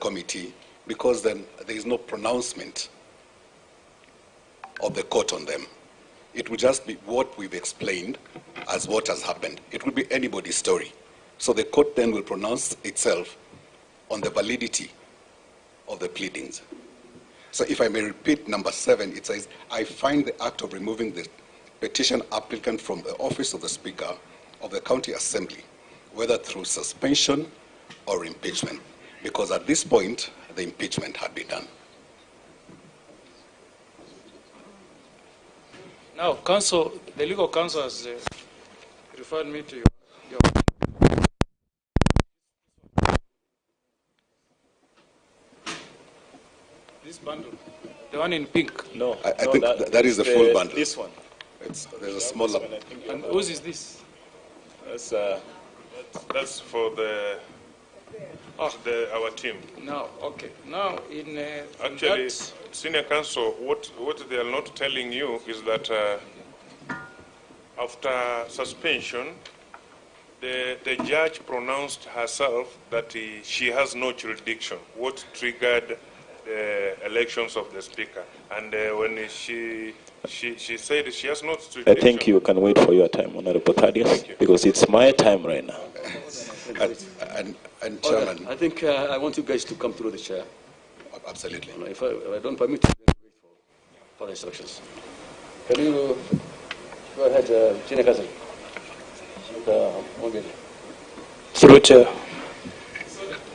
committee because then there is no pronouncement of the court on them. It will just be what we've explained as what has happened. It will be anybody's story. So the court then will pronounce itself on the validity of the pleadings. So if I may repeat number 7, it says, I find the act of removing the petition applicant from the office of the Speaker of the County Assembly, whether through suspension or impeachment, because at this point, the impeachment had been done. Now, counsel, the legal counsel has referred me to your this bundle, the one in pink. No, I think that is the full bundle. This one. There's a smaller. And whose is this? That's for our team. Now, okay. Now, Actually, Senior Counsel, what they are not telling you is that after suspension, the judge pronounced herself that she has no jurisdiction. What triggered the elections of the Speaker, and when she said she has no jurisdiction. I think you can wait for your time, Honorable Thaddeus, because it's my time right now. And Chairman, I think I want you guys to come through the chair. Absolutely. If I don't permit you, then wait for the instructions. Can you go ahead, Senior Counsel? Through chair.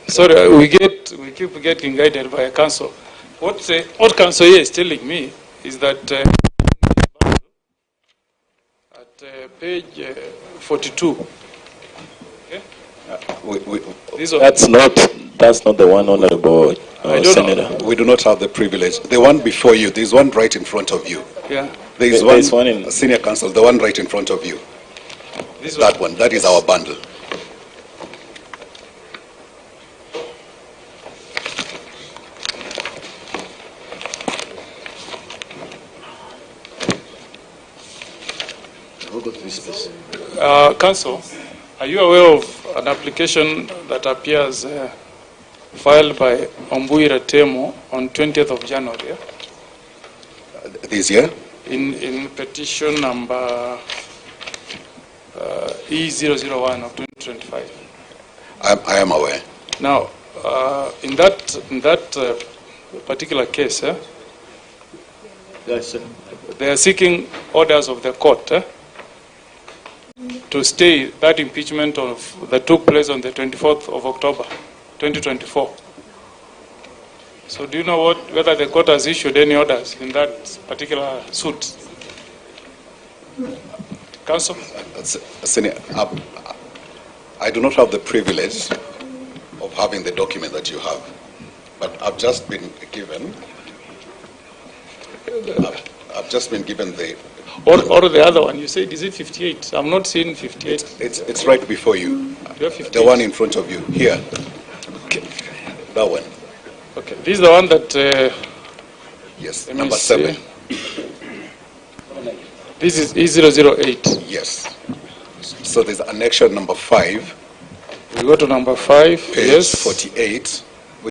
Sorry, we keep getting guided by a counsel. What counsel here is telling me is that at page 42. Okay? That's not the one, Honorable Senator. We do not have the privilege. The one before you, there's one right in front of you. Yeah. There's one in Senior Counsel, the one right in front of you. That one, that is our bundle. Counsel, are you aware of an application that appears filed by Ombuira Temo on 20th of January? This year? In petition number E001 of 2025. I am aware. Now, in that particular case, Yes, sir. they are seeking orders of the court to stay that impeachment that took place on the 24th of October, 2024. So do you know whether the court has issued any orders in that particular suit? Counsel? Senior, I do not have the privilege of having the document that you have, but I've just been given the... Or the other one, you said, is it 58? I'm not seeing 58. It's right before you. You have 58? The one in front of you, here. Okay. That one. Okay, this is the one that... yes, number 7. This is E008. Yes. So there's annexure number 5. We go to number 5, page yes. 48.